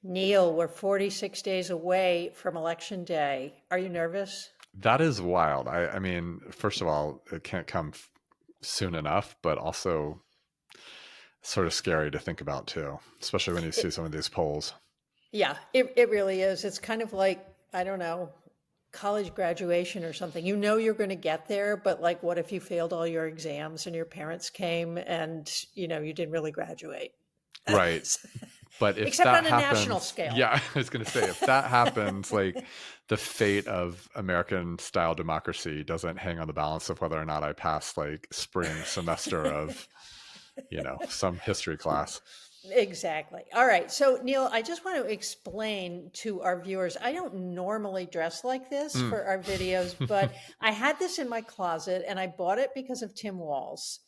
Neil, we're 46 days away from Election Day. Are you nervous? That is wild. I mean, first of all, it can't come soon enough, but also sort of scary to think about too, especially when you see It, some of these polls. yeah, it really is. It's kind of like, I don't know, college graduation or something. You know you're going to get there, but like, what if you failed all your exams and your parents came and, you didn't really graduate? Right. But if Except that on a national happens, scale. yeah, I was going to say, if that happens, like the fate of American style democracy doesn't hang on the balance of whether or not I pass like spring semester of, some history class. Exactly. All right. So, Neil, I just want to explain to our viewers I don't normally dress like this Mm. for our videos, but I had this in my closet and I bought it because of Tim Walls.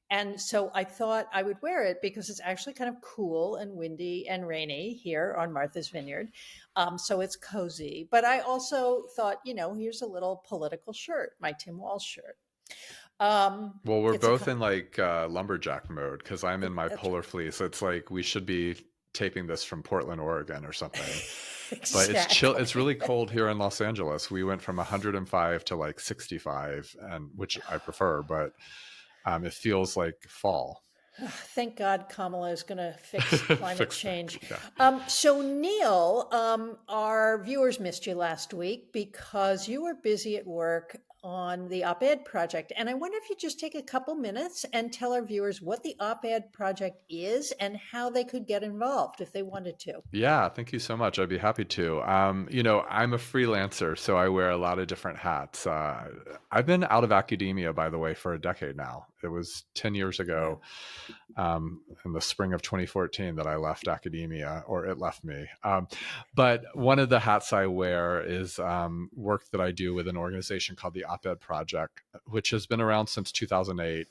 And so I thought I would wear it because it's actually kind of cool and windy and rainy here on Martha's Vineyard. So it's cozy. But I also thought, here's a little political shirt, my Tim Walls shirt. Well, we're It's a, both in like lumberjack mode because I'm in my that's polar fleece. It's like we should be taping this from Portland, Oregon or something. But it's chill. It's really exactly. cold here in Los Angeles. We went from 105 to like 65, and which I prefer, but it feels like fall. Thank God Kamala is going to fix climate Fix that. change. Yeah. So, Neil, our viewers missed you last week because you were busy at work on the op ed project. And I wonder if you just take a couple minutes and tell our viewers what the op ed project is and how they could get involved if they wanted to. Yeah, thank you so much. I'd be happy to. I'm a freelancer, so I wear a lot of different hats. I've been out of academia, by the way, for a decade now. It was 10 years Wow. ago, in the spring of 2014 that I left academia, or it left me. But one of the hats I wear is work that I do with an organization called the Op-Ed Project, which has been around since 2008.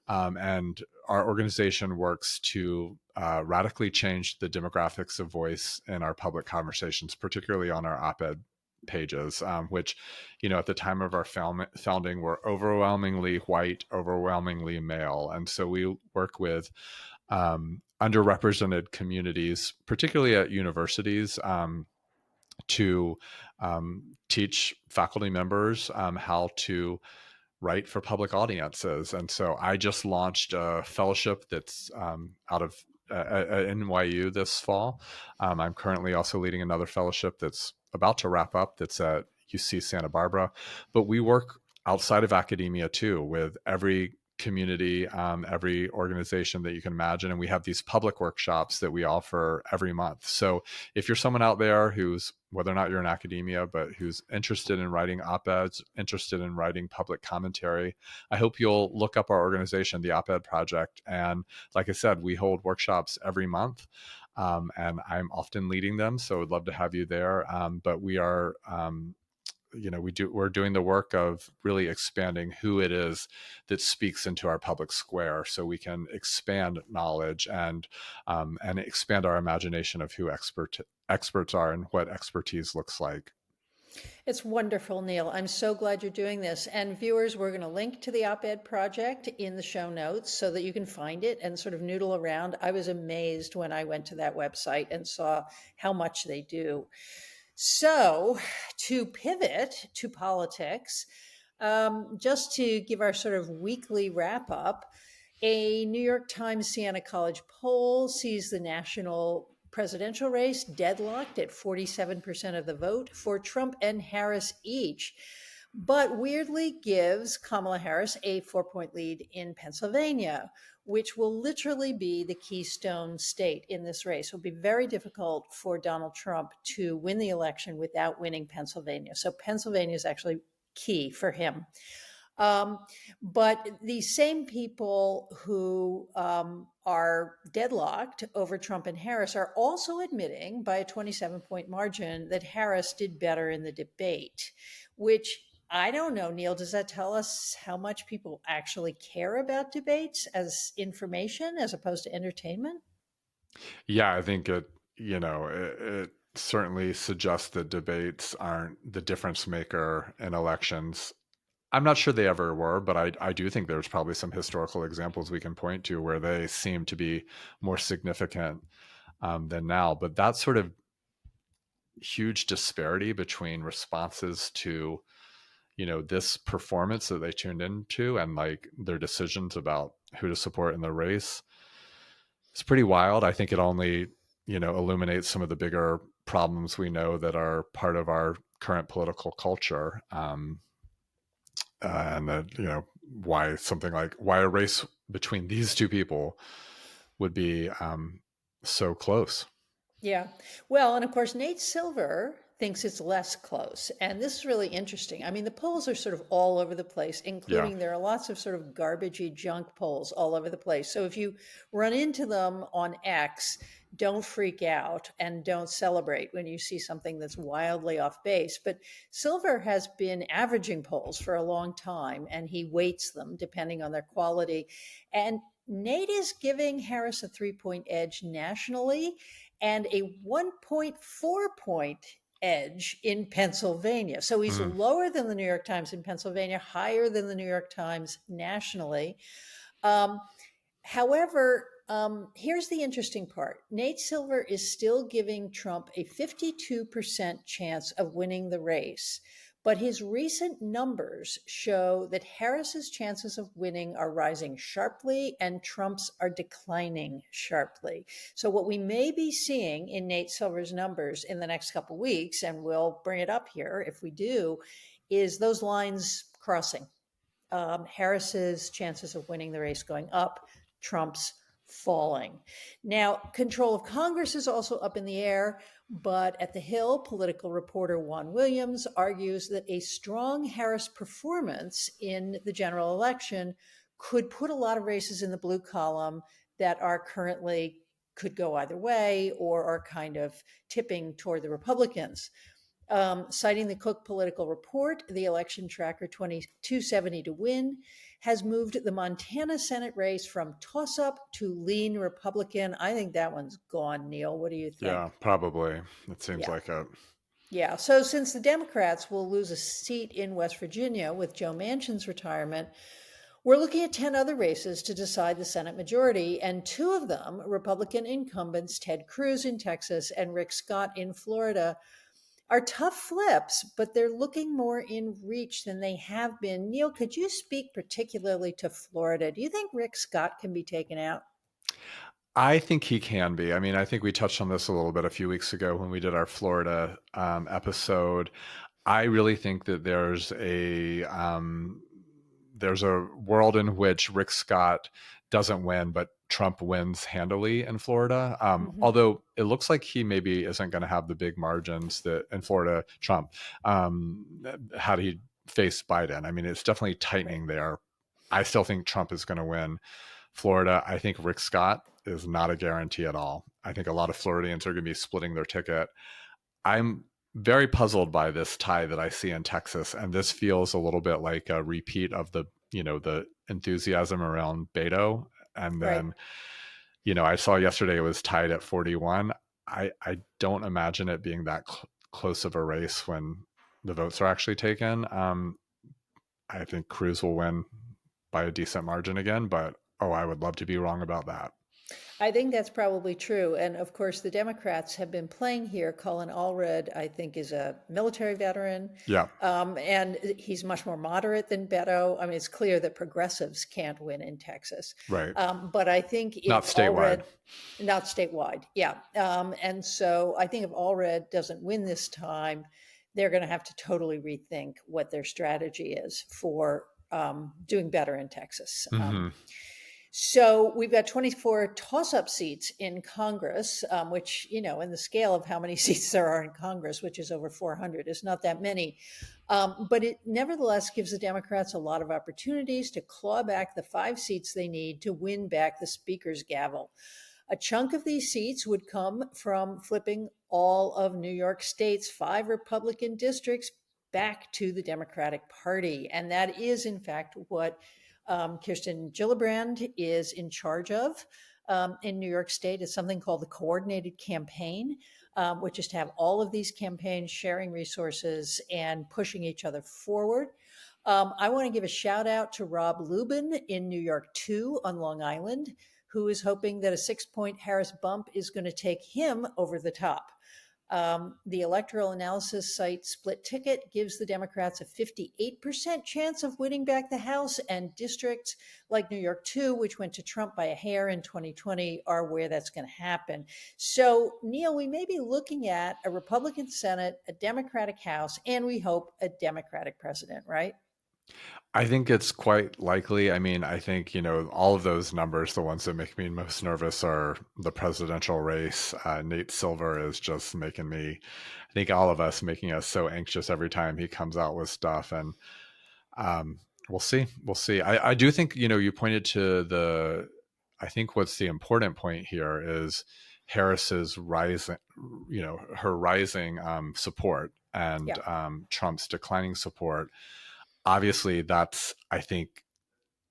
And our organization works to radically change the demographics of voice in our public conversations, particularly on our op-ed pages, which, at the time of our founding were overwhelmingly white, overwhelmingly male. And so we work with underrepresented communities, particularly at universities, to teach faculty members how to write for public audiences. And so I just launched a fellowship that's out of NYU this fall. I'm currently also leading another fellowship that's about to wrap up that's at UC Santa Barbara. But we work outside of academia too with every community, every organization that you can imagine. And we have these public workshops that we offer every month. So if you're someone out there who's, whether or not you're in academia, but who's interested in writing op-eds, interested in writing public commentary, I hope you'll look up our organization, the Op-Ed Project. And like I said, we hold workshops every month. And I'm often leading them, so I'd love to have you there. But we are we're doing the work of really expanding who it is that speaks into our public square, so we can expand knowledge and expand our imagination of who experts are and what expertise looks like. It's wonderful, Neil. I'm so glad you're doing this. And viewers, we're going to link to the op ed project in the show notes so that you can find it and sort of noodle around. I was amazed when I went to that website and saw how much they do. So, to pivot to politics, just to give our sort of weekly wrap up, a New York Times Siena College poll sees the national presidential race deadlocked at 47% of the vote for Trump and Harris each, but weirdly gives Kamala Harris a 4 point lead in Pennsylvania, which will literally be the keystone state in this race. It will be very difficult for Donald Trump to win the election without winning Pennsylvania. So Pennsylvania is actually key for him. Um, but the same people who are deadlocked over Trump and Harris are also admitting by a 27 point margin that Harris did better in the debate, which I don't know, Neil, does that tell us how much people actually care about debates as information as opposed to entertainment? Yeah, I think it certainly suggests that debates aren't the difference maker in elections. I'm not sure they ever were, but I do think there's probably some historical examples we can point to where they seem to be more significant than now. But that sort of huge disparity between responses to, this performance that they tuned into and like their decisions about who to support in the race. It's pretty wild. I think it only, illuminates some of the bigger problems we know that are part of our current political culture. And that, why a race between these two people would be so close. Yeah. Well, and of course, Nate Silver thinks it's less close. And this is really interesting. I mean, the polls are sort of all over the place, Yeah. including there are lots of sort of garbagey junk polls all over the place. So if you run into them on X, don't freak out and don't celebrate when you see something that's wildly off base. But Silver has been averaging polls for a long time, and he weights them depending on their quality. And Nate is giving Harris a 3-point edge nationally and a 1.4 point edge in Pennsylvania. So he's Mm. lower than the New York Times in Pennsylvania, higher than the New York Times nationally. Um, However, here's the interesting part. Nate Silver is still giving Trump a 52% chance of winning the race, but his recent numbers show that Harris's chances of winning are rising sharply and Trump's are declining sharply. So what we may be seeing in Nate Silver's numbers in the next couple of weeks, and we'll bring it up here if we do, is those lines crossing. Harris's chances of winning the race going up, Trump's falling. Now, control of Congress is also up in the air, but at the Hill, political reporter Juan Williams argues that a strong Harris performance in the general election could put a lot of races in the blue column that are currently could go either way or are kind of tipping toward the Republicans. Citing the Cook Political Report, the election tracker 2270 to win has moved the Montana Senate race from toss up to lean Republican. I think that one's gone, Neil. What do you Yeah, think? probably. It seems Yeah. like a. Yeah. So since the Democrats will lose a seat in West Virginia with Joe Manchin's retirement, we're looking at 10 other races to decide the Senate majority, and two of them, Republican incumbents Ted Cruz in Texas and Rick Scott in Florida, are tough flips, but they're looking more in reach than they have been. Neil, could you speak particularly to Florida? Do you think Rick Scott can be taken out? I think he can be. I mean, I think we touched on this a little bit a few weeks ago when we did our Florida episode. I really think that there's a world in which Rick Scott doesn't win, but Trump wins handily in Florida. Hmm. Although it looks like he maybe isn't going to have the big margins that in Florida Trump had he faced Biden. I mean, it's definitely Right. tightening there. I still think Trump is going to win Florida. I think Rick Scott is not a guarantee at all. I think a lot of Floridians are going to be splitting their ticket. I'm very puzzled by this tie that I see in Texas, and this feels a little bit like a repeat of the enthusiasm around Beto, and Right. then I saw yesterday it was tied at 41. I don't imagine it being that close of a race when the votes are actually taken. I think Cruz will win by a decent margin again, but I would love to be wrong about that. I think that's probably true. And of course, the Democrats have been playing here. Colin Allred, I think, is a military veteran, Yeah, and he's much more moderate than Beto. I mean, it's clear that progressives can't win in Texas. right. But I think Not if statewide. Allred, not statewide, yeah. And so I think if Allred doesn't win this time, they're going to have to totally rethink what their strategy is for doing better in Texas. Hmm. So we've got 24 toss-up seats in Congress, which, in the scale of how many seats there are in Congress, which is over 400, is not that many. But it nevertheless gives the Democrats a lot of opportunities to claw back the 5 seats they need to win back the Speaker's gavel. A chunk of these seats would come from flipping all of New York State's 5 Republican districts back to the Democratic Party. And that is, in fact, what Kirsten Gillibrand is in charge of in New York State. Is something called the Coordinated Campaign, which is to have all of these campaigns sharing resources and pushing each other forward. I want to give a shout out to Rob Lubin in New York 2 on Long Island, who is hoping that a 6-point Harris bump is going to take him over the top. The electoral analysis site Split Ticket gives the Democrats a 58% chance of winning back the House, and districts like New York 2, which went to Trump by a hair in 2020, are where that's going to happen. So, Neil, we may be looking at a Republican Senate, a Democratic House, and we hope a Democratic president, right? I think it's quite likely. I mean, I think, all of those numbers, the ones that make me most nervous are the presidential race. Nate Silver is just making me, I think all of us making us so anxious every time he comes out with stuff. And um, we'll see. We'll see. I do think, you pointed to I think what's the important point here is Harris's rising, her rising support and Yeah. Trump's declining support. Obviously, that's, I think,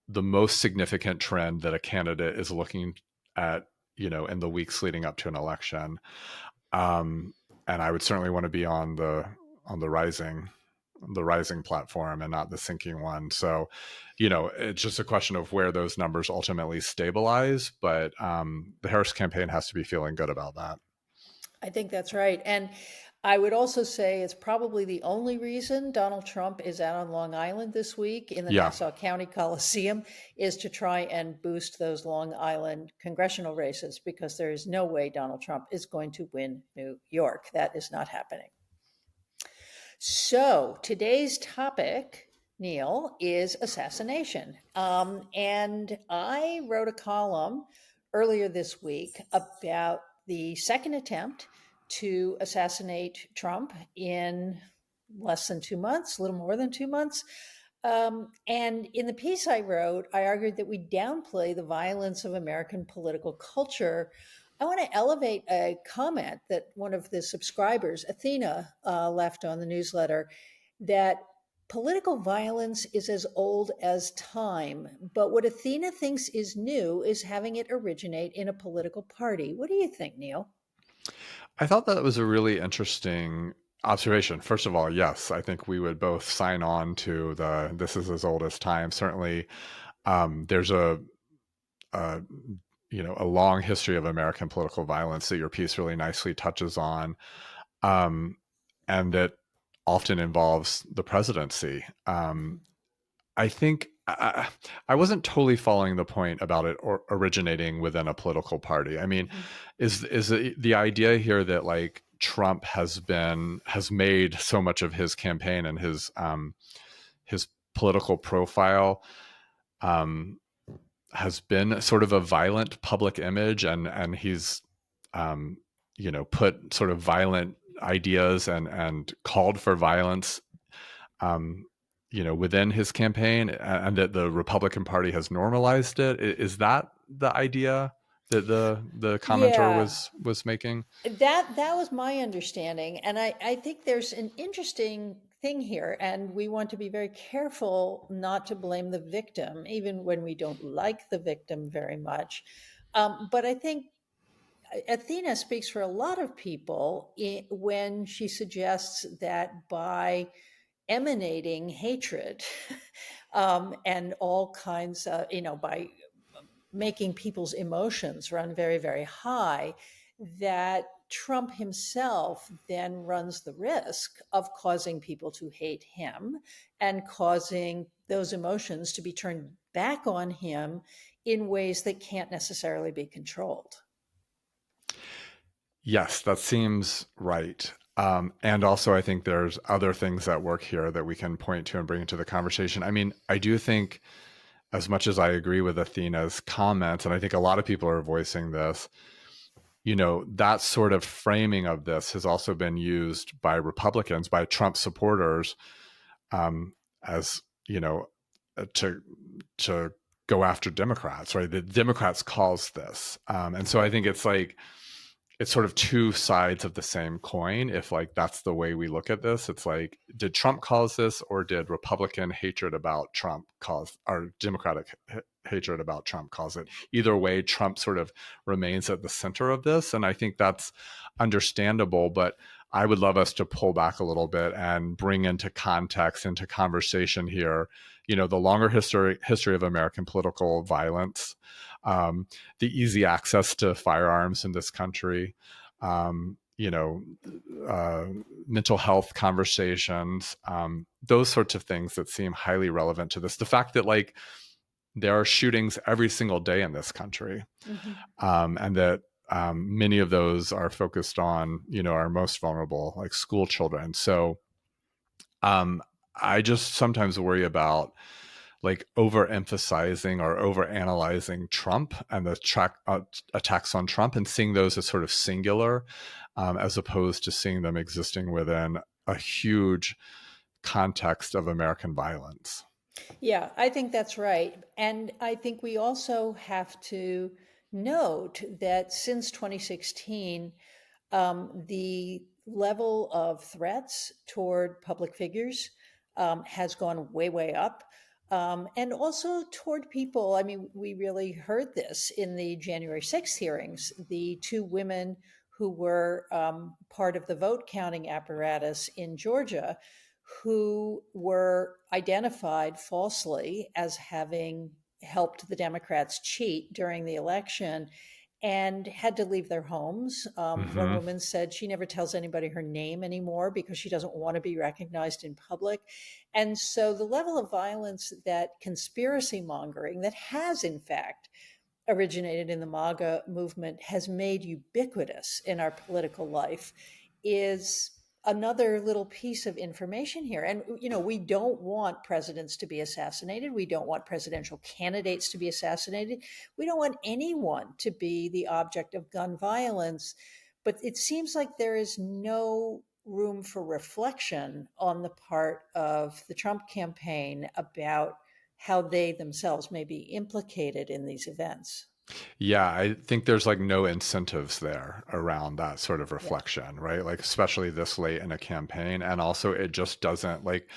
the most significant trend that a candidate is looking at, in the weeks leading up to an election. Um, and I would certainly want to be on the rising platform and not the sinking one. So, it's just a question of where those numbers ultimately stabilize. But the Harris campaign has to be feeling good about that. I think that's right. And I would also say it's probably the only reason Donald Trump is out on Long Island this week in the Yeah. Nassau County Coliseum is to try and boost those Long Island congressional races, because there is no way Donald Trump is going to win New York. That is not happening. So today's topic, Neil, is assassination. And I wrote a column earlier this week about the second attempt to assassinate Trump in less than 2 months, a little more than 2 months. And in the piece I wrote, I argued that we downplay the violence of American political culture. I want to elevate a comment that one of the subscribers, Athena, left on the newsletter, that political violence is as old as time. But what Athena thinks is new is having it originate in a political party. What do you think, Neil? I thought that was a really interesting observation. First of all, yes, I think we would both sign on to the this is as old as time. Certainly, there's a a long history of American political violence that your piece really nicely touches on, and that often involves the presidency. I think I wasn't totally following the point about it or originating within a political party. I mean, Mhm. is the idea here that like Trump has made so much of his campaign and his political profile um, has been sort of a violent public image, and he's um, put sort of violent ideas and called for violence um, within his campaign, and that the Republican Party has normalized it. Is that the idea that the commenter Yeah, was making? that was my understanding. And I think there's an interesting thing here, and we want to be very careful not to blame the victim, even when we don't like the victim very much. But I think Athena speaks for a lot of people when she suggests that by emanating hatred and all kinds of, by making people's emotions run very, very high, that Trump himself then runs the risk of causing people to hate him and causing those emotions to be turned back on him in ways that can't necessarily be controlled. Yes, that seems right. And also, I think there's other things that work here that we can point to and bring into the conversation. I mean, I do think, as much as I agree with Athena's comments, and I think a lot of people are voicing this, that sort of framing of this has also been used by Republicans, by Trump supporters, as to go after Democrats, right? The Democrats caused this, and so I think it's like it's sort of two sides of the same coin. If like that's the way we look at this, it's like, did Trump cause this, or did Republican hatred about Trump cause, or Democratic hatred about Trump cause it? Either way, Trump sort of remains at the center of this, and I think that's understandable. But I would love us to pull back a little bit and bring into context, into conversation here, the longer history of American political violence, the easy access to firearms in this country, you know, uh, mental health conversations, those sorts of things that seem highly relevant to this. The fact that like there are shootings every single day in this country, Mhm. and that many of those are focused on our most vulnerable, like school children. So um, I just sometimes worry about like overemphasizing or overanalyzing Trump and the attacks on Trump and seeing those as sort of singular, as opposed to seeing them existing within a huge context of American violence. Yeah, I think that's right. And I think we also have to note that since 2016, the level of threats toward public figures has gone way, way up. And also toward people. I mean, we really heard this in the January 6th hearings. The two women who were part of the vote counting apparatus in Georgia, who were identified falsely as having helped the Democrats cheat during the election and had to leave their homes. One Mm-hmm. woman said she never tells anybody her name anymore because she doesn't want to be recognized in public. And so the level of violence that conspiracy mongering, that has in fact originated in the MAGA movement, has made ubiquitous in our political life, is another little piece of information here. And, we don't want presidents to be assassinated. We don't want presidential candidates to be assassinated. We don't want anyone to be the object of gun violence. But it seems like there is no room for reflection on the part of the Trump campaign about how they themselves may be implicated in these events. Yeah, I think there's like no incentives there around that sort of Yeah. reflection, right? Like especially this late in a campaign, and also it just doesn't like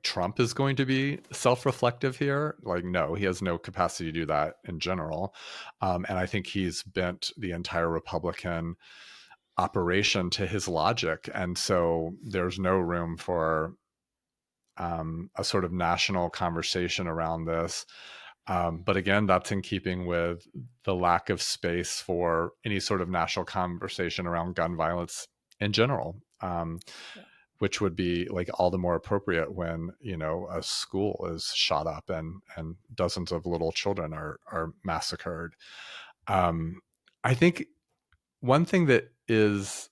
Trump is going to be self-reflective here. Like no, he has no capacity to do that in general. And I think he's bent the entire Republican operation to his logic, and so there's no room for a sort of national conversation around this. But again, that's in keeping with the lack of space for any sort of national conversation around gun violence in general, Yeah. which would be like all the more appropriate when a school is shot up and dozens of little children are massacred. Um, I think one thing that is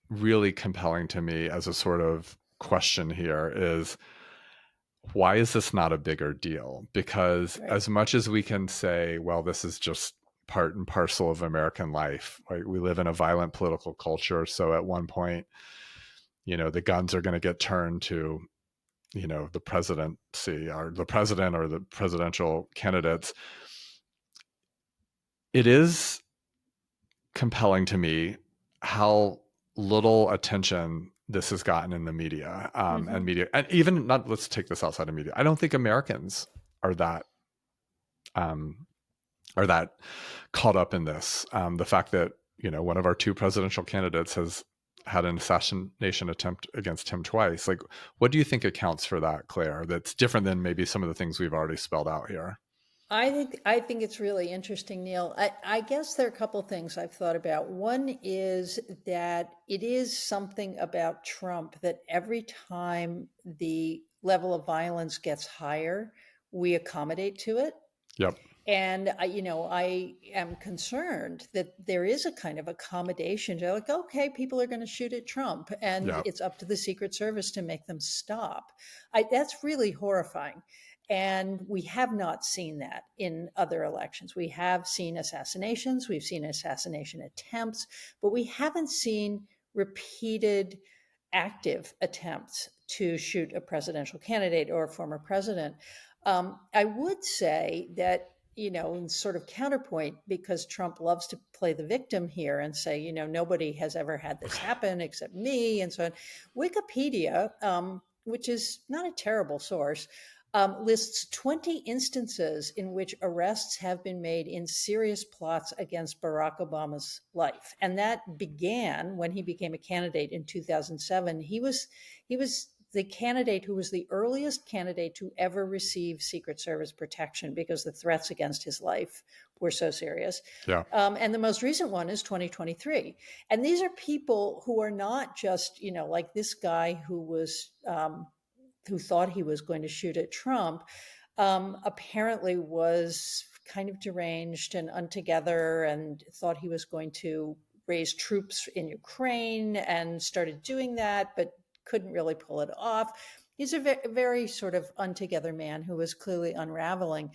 really compelling to me as a sort of question here is why is this not a bigger deal? Because Right. as much as we can say, well, this is just part and parcel of American life, right? We live in a violent political culture. So at one point, the guns are going to get turned to, the presidency or the president or the presidential candidates. It is compelling to me how little attention this has gotten in the media, and Hmm. media, and even not. Let's take this outside of media. I don't think Americans are that um, are that caught up in this. The fact that one of our two presidential candidates has had an assassination attempt against him twice. Like, what do you think accounts for that, Claire? That's different than maybe some of the things we've already spelled out here. I think it's really interesting, Neil. I guess there are a couple things I've thought about. One is that it is something about Trump that every time the level of violence gets higher, we accommodate to it. Yep. And I am concerned that there is a kind of accommodation to like, okay, people are going to shoot at Trump, and Yep. it's up to the Secret Service to make them stop. That's really horrifying. And we have not seen that in other elections. We have seen assassinations, we've seen assassination attempts, but we haven't seen repeated active attempts to shoot a presidential candidate or a former president. I would say that, in sort of counterpoint, because Trump loves to play the victim here and say, nobody has ever had this happen except me, and so on. Wikipedia, which is not a terrible source, lists 20 instances in which arrests have been made in serious plots against Barack Obama's life, and that began when he became a candidate in 2007. He was the candidate who was the earliest candidate to ever receive Secret Service protection because the threats against his life were so serious. Yeah. And the most recent one is 2023. And these are people who are not just, like this guy who thought he was going to shoot at Trump, apparently was kind of deranged and untogether and thought he was going to raise troops in Ukraine and started doing that, but couldn't really pull it off. He's a very sort of untogether man who was clearly unraveling.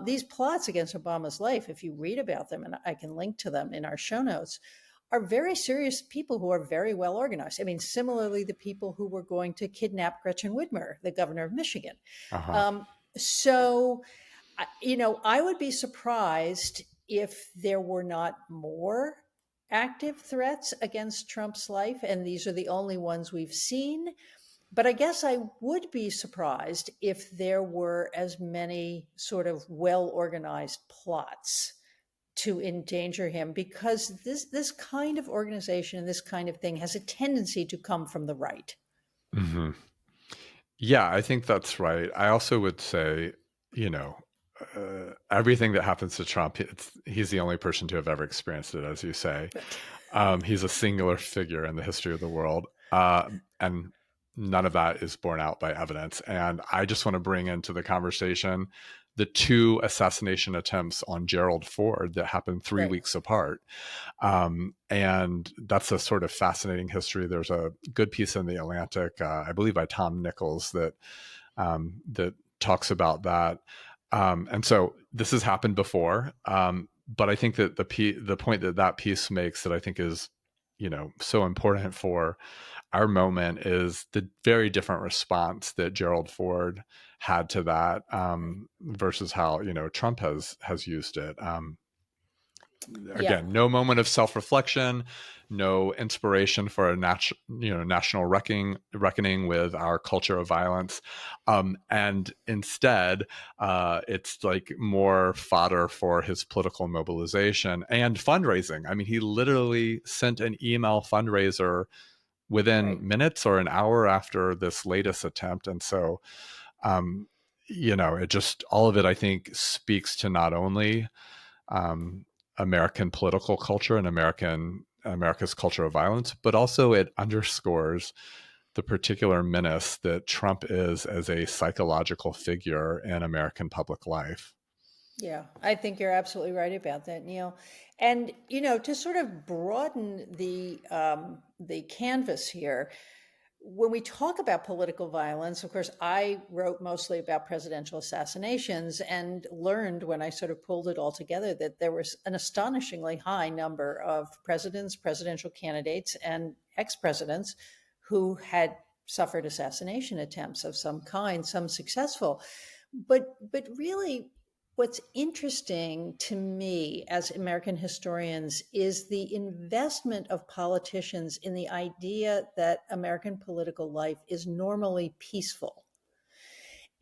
These plots against Obama's life, if you read about them, and I can link to them in our show notes, are very serious people who are very well organized. I mean, similarly, the people who were going to kidnap Gretchen Whitmer, the governor of Michigan. Uh-huh. So, I would be surprised if there were not more active threats against Trump's life, and these are the only ones we've seen. But I guess I would be surprised if there were as many sort of well organized plots to endanger him, because this kind of organization and this kind of thing has a tendency to come from the right. Hmm. Yeah, I think that's right. I also would say, you know, everything that happens to Trump, he's the only person to have ever experienced it, as you say. Right. He's a singular figure in the history of the world. And none of that is borne out by evidence. And I just want to bring into the conversation the two assassination attempts on Gerald Ford that happened 3 weeks apart. And that's a sort of fascinating history. There's a good piece in the Atlantic, I believe by Tom Nichols, that talks about that. And so this has happened before. But I think that the point that piece makes that I think is, so important for our moment is the very different response that Gerald Ford had to that, versus how, Trump has used it. Yeah. Again, no moment of self-reflection, no inspiration for a national reckoning with our culture of violence, and instead, it's like more fodder for his political mobilization and fundraising. I mean, he literally sent an email fundraiser within Right. minutes or an hour after this latest attempt, and so, it just all of it, I think, speaks to not only um, American political culture and America's culture of violence, but also it underscores the particular menace that Trump is as a psychological figure in American public life. Yeah, I think you're absolutely right about that, Neil. And to sort of broaden the canvas here, when we talk about political violence, of course, I wrote mostly about presidential assassinations and learned when I sort of pulled it all together that there was an astonishingly high number of presidents, presidential candidates, and ex-presidents who had suffered assassination attempts of some kind, some successful. But really, what's interesting to me as American historians is the investment of politicians in the idea that American political life is normally peaceful.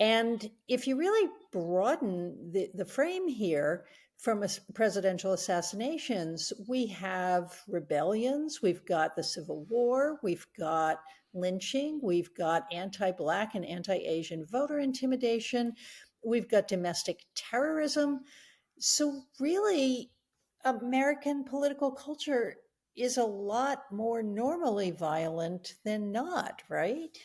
And if you really broaden the frame here from presidential assassinations, we have rebellions, we've got the Civil War, we've got lynching, we've got anti Black and anti Asian voter intimidation, we've got domestic terrorism. So, really, American political culture is a lot more normally violent than not, right?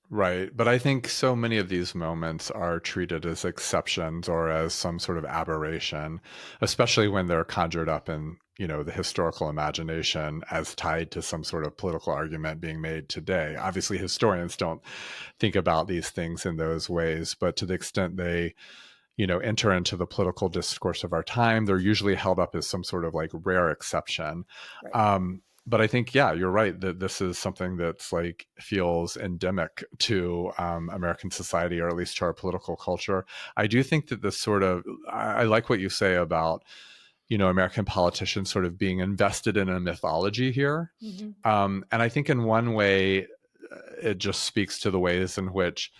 Right. But I think so many of these moments are treated as exceptions or as some sort of aberration, especially when they're conjured up in, the historical imagination as tied to some sort of political argument being made today. Obviously, historians don't think about these things in those ways, but to the extent they, enter into the political discourse of our time, they're usually held up as some sort of like rare exception. Right. But I think, yeah, you're right that this is something that's like feels endemic to American society, or at least to our political culture. I do think that this sort of, I like what you say about, American politicians sort of being invested in a mythology here. Mm-hmm. And I think in one way, it just speaks to the ways in which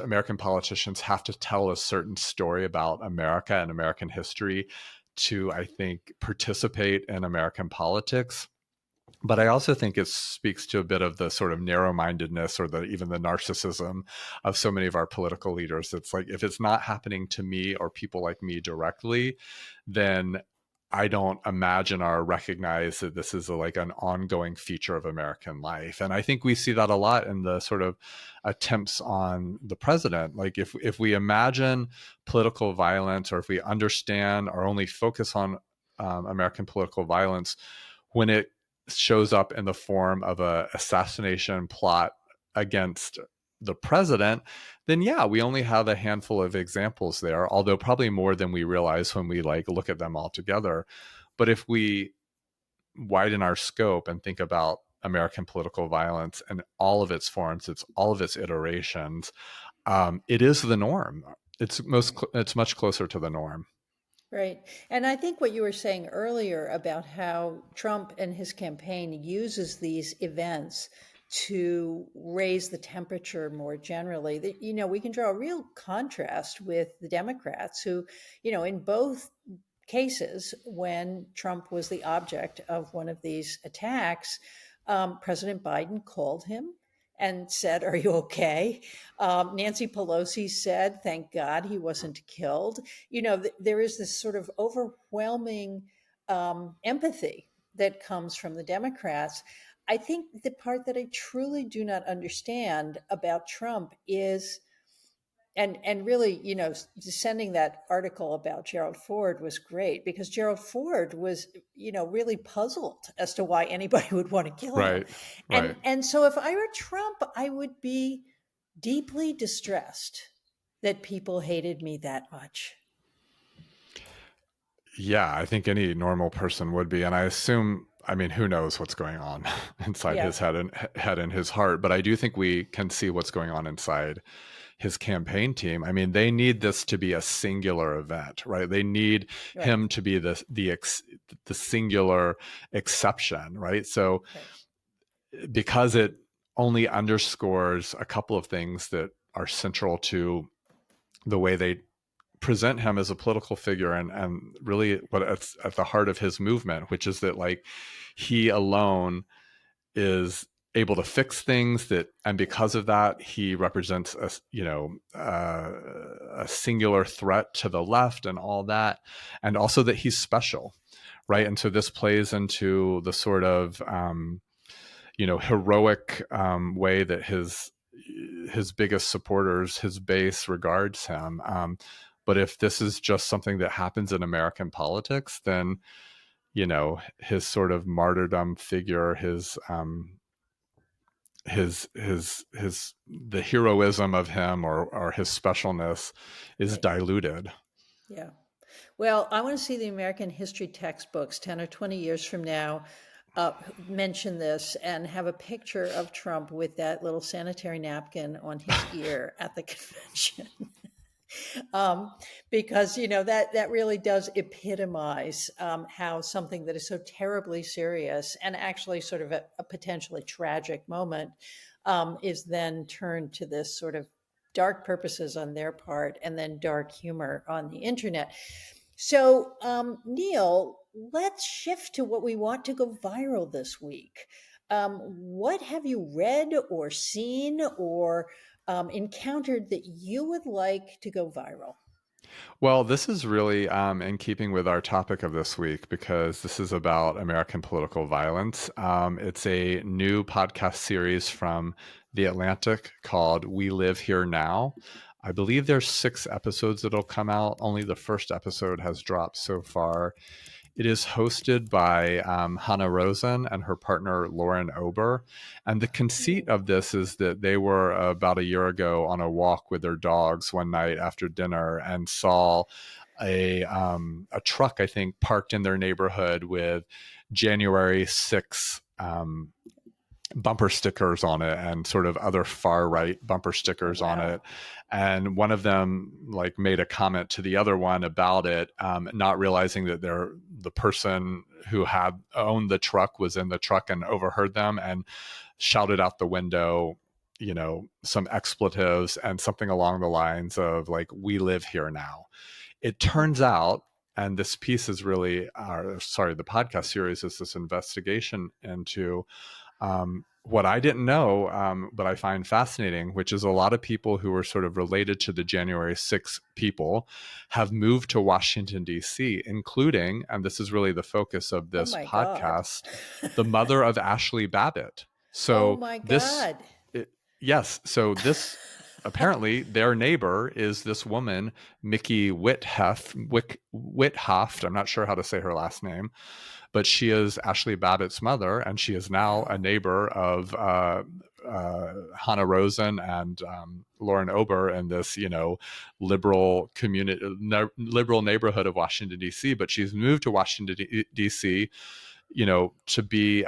American politicians have to tell a certain story about America and American history to, I think, participate in American politics. But I also think it speaks to a bit of the sort of narrow-mindedness or even the narcissism of so many of our political leaders. It's like, if it's not happening to me or people like me directly, then I don't imagine or recognize that this is like an ongoing feature of American life. And I think we see that a lot in the sort of attempts on the president. Like, if we imagine political violence, or if we understand or only focus on American political violence when it shows up in the form of a assassination plot against the president, then yeah, we only have a handful of examples there, although probably more than we realize when we like look at them all together. But if we widen our scope and think about American political violence and all of its forms, it's all of its iterations, it is the norm. It's much closer to the norm. Right. And I think what you were saying earlier about how Trump and his campaign uses these events to raise the temperature more generally, that, we can draw a real contrast with the Democrats who, in both cases, when Trump was the object of one of these attacks, President Biden called him and said, "Are you okay?" Nancy Pelosi said, "Thank God he wasn't killed." There is this sort of overwhelming empathy that comes from the Democrats. I think the part that I truly do not understand about Trump is, and really, sending that article about Gerald Ford was great, because Gerald Ford was, really puzzled as to why anybody would want to kill him. Right, and right. and so if I were Trump, I would be deeply distressed that people hated me that much. Yeah, I think any normal person would be. And I assume, I mean, who knows what's going on inside Yeah. his head and his heart, but I do think we can see what's going on inside his campaign team. I mean, they need this to be a singular event, right? They need Right. him to be the singular exception, right? So Right. because it only underscores a couple of things that are central to the way they present him as a political figure, and really what at the heart of his movement, which is that like he alone is able to fix things, that and because of that he represents a singular threat to the left and all that, and also that he's special, right? Yeah. And so this plays into the sort of heroic way that his biggest supporters, his base, regards him. But if this is just something that happens in American politics, then his sort of martyrdom figure, his the heroism of him, or his specialness, is Right. diluted. Yeah. Well, I want to see the American history textbooks 10 or 20 years from now mention this and have a picture of Trump with that little sanitary napkin on his ear at the convention. um, because, that really does epitomize how something that is so terribly serious and actually sort of a potentially tragic moment is then turned to this sort of dark purposes on their part and then dark humor on the internet. So, Neil, let's shift to what we want to go viral this week. What have you read or seen or encountered that you would like to go viral? Well, this is really in keeping with our topic of this week, because this is about American political violence. It's a new podcast series from The Atlantic called We Live Here Now. I believe there's 6 episodes that'll come out. Only the first episode has dropped so far. It is hosted by Hannah Rosen and her partner Lauren Ober. And the conceit Ooh. of this is that they were about a year ago on a walk with their dogs one night after dinner and saw a truck, I think, parked in their neighborhood with January 6th bumper stickers on it, and sort of other far right bumper Oh, stickers on wow. it. And one of them like made a comment to the other one about it, not realizing that the person who had owned the truck was in the truck and overheard them and shouted out the window, some expletives and something along the lines of like, "We live here now." It Oh, turns out And this piece is really, sorry, the podcast series is this investigation into what I didn't know, but I find fascinating, which is a lot of people who are sort of related to the January 6th people have moved to Washington, D.C., including, and this is really the focus of Oh this my God. podcast, the mother of Ashley Babbitt. Oh So my this, God. yes, so this apparently their neighbor is this woman, Mickey Withoft. I'm not sure how to say her last name, but she is Ashley Babbitt's mother, and she is now a Wow. neighbor of Hannah Rosen and Lauren Ober in this, liberal community, liberal neighborhood of Washington D.C. But she's moved to Washington D.C., to be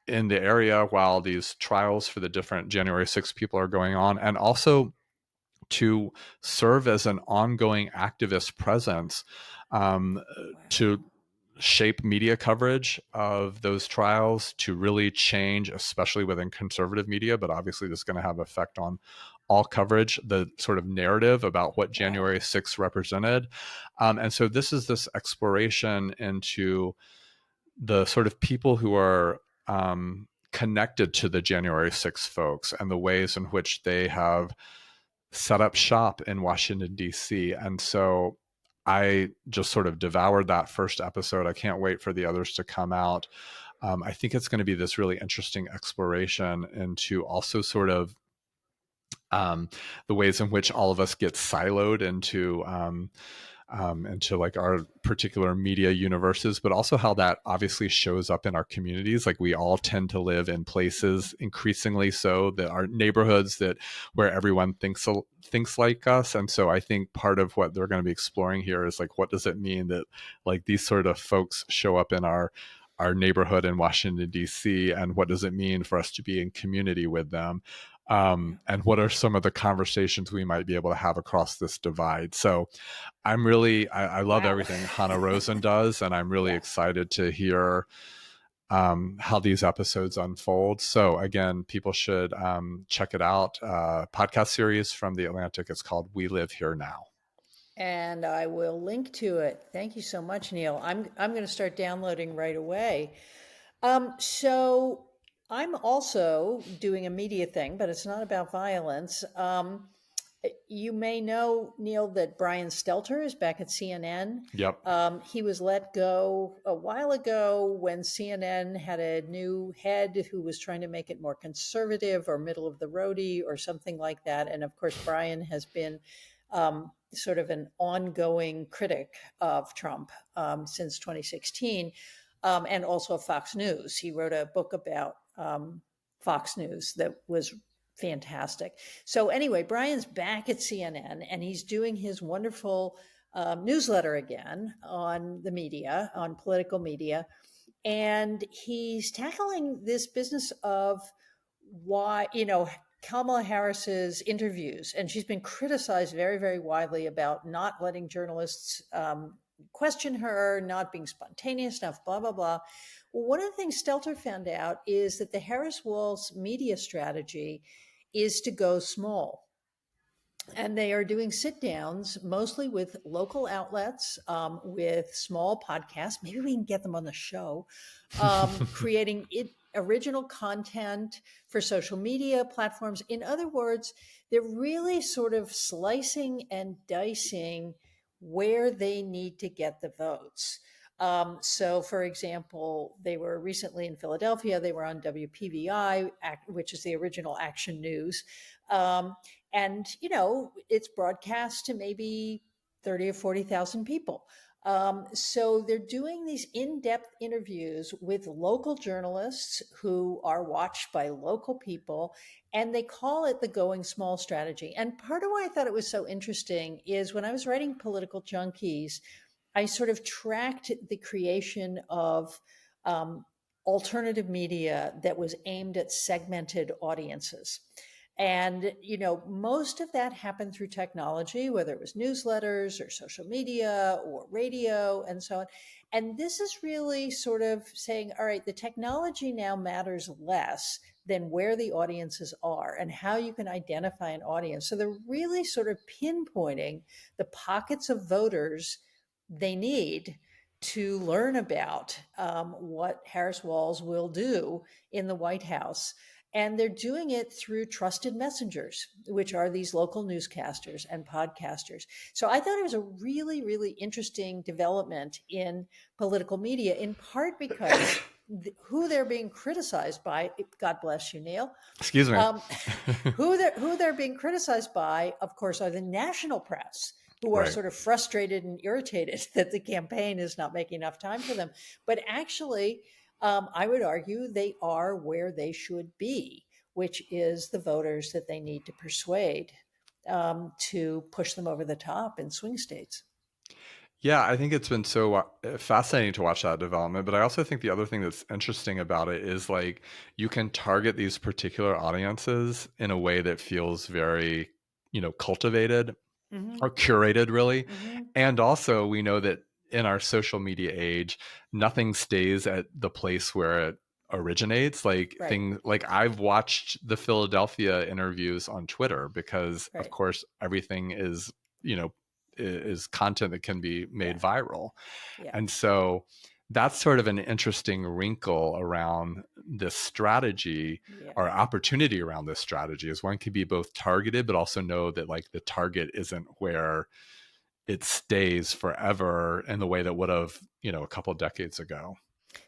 in the area while these trials for the different January 6th people are going on, and also to serve as an ongoing activist presence, to Wow. shape media coverage of those trials, to really change, especially within conservative media, but obviously this is going to have effect on all coverage, the sort of narrative about what Wow. January 6th represented. And so this is this exploration into the sort of people who are connected to the January 6th folks and the ways in which they have set up shop in Washington, D.C. And so I just sort of devoured that first episode. I can't wait for the others to come out. I think it's going to be this really interesting exploration into also sort of the ways in which all of us get siloed into like our particular media universes, but also how that obviously shows up in our communities. Like we all tend to live in places increasingly so that our neighborhoods that where everyone thinks like us. And so I think part of what they're going to be exploring here is like, what does it mean that like these sort of folks show up in our neighborhood in Washington, D.C., and what does it mean for us to be in community with them? Yeah. And what are some of the conversations we might be able to have across this divide? So I love Wow. everything Hannah Rosen does, and I'm really Yeah. excited to hear how these episodes unfold. So again, people should check it out. Podcast series from The Atlantic. It's called We Live Here Now. And I will link to it. Thank you so much, Neil. I'm going to start downloading right away. So I'm also doing a media thing, but it's not about violence. You may know, Neil, that Brian Stelter is back at CNN. Yep. He was let go a while ago when CNN had a new head who was trying to make it more conservative or middle of the roadie or something like that. And of course, Brian has been sort of an ongoing critic of Trump since 2016, and also Fox News. He wrote a book about Fox News that was fantastic. So anyway, Brian's back at CNN and he's doing his wonderful newsletter again on the media, on political media. And he's tackling this business of why, Kamala Harris's interviews, and she's been criticized very, very widely about not letting journalists question her, not being spontaneous enough, blah, blah, blah. Well, one of the things Stelter found out is that the Harris Walls media strategy is to go small. And they are doing sit downs mostly with local outlets, with small podcasts. Maybe we can get them on the show, creating original content for social media platforms. In other words, they're really sort of slicing and dicing where they need to get the votes. So, for example, they were recently in Philadelphia. They were on WPVI, which is the original Action News. Um, and it's broadcast to maybe 30 or 40,000 people. So they're doing these in-depth interviews with local journalists who are watched by local people, and they call it the going small strategy. And part of why I thought it was so interesting is when I was writing Political Junkies, I sort of tracked the creation of um, alternative media that was aimed at segmented audiences. And, most of that happened through technology, whether it was newsletters or social media or radio and so on. And this is really sort of saying, all right, the technology now matters less than where the audiences are and how you can identify an audience. So they're really sort of pinpointing the pockets of voters they need to learn about what Harris Walls will do in the White House. And they're doing it through trusted messengers, which are these local newscasters and podcasters. So I thought it was a really, really interesting development in political media, in part because who they're being criticized by, God bless you, Neil, Excuse me. um, who they're being criticized by, of course, are the national press, who are Right. sort of frustrated and irritated that the campaign is not making enough time for them. But actually, I would argue they are where they should be, which is the voters that they need to persuade to push them over the top in swing states. Yeah, I think it's been so fascinating to watch that development. But I also think the other thing that's interesting about it is like you can target these particular audiences in a way that feels very, cultivated Hmm. or curated, really. Hmm. And also, we know that in our social media age, nothing stays at the place where it originates. Like Right, things like I've watched the Philadelphia interviews on Twitter because, of right. course, everything you know, is content that can be Yeah, made viral. yeah, And so that's sort of an interesting wrinkle around this strategy yeah. or opportunity around this strategy is one can be both targeted, but also know that like the target isn't where it stays forever in the way that would have, a couple of decades ago.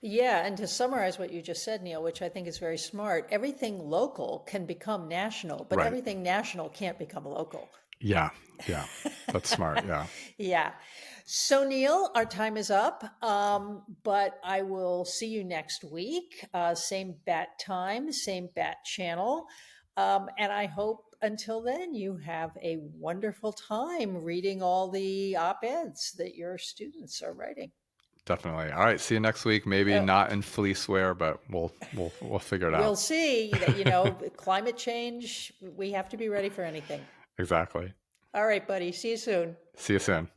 Yeah, and to summarize what you just said, Neil, which I think is very smart, everything local can become national, but Right. everything national can't become local. Yeah. Yeah. That's smart. Yeah. Yeah. So, Neil, our time is up, but I will see you next week. Same bat time, same bat channel. And I hope until then you have a wonderful time reading all the op eds that your students are writing. Definitely. All right. See you next week. Maybe Uh, not in fleeceware, but we'll figure it we'll out. see that, climate change, we have to be ready for anything. Exactly. All right, buddy. See you soon. See you soon.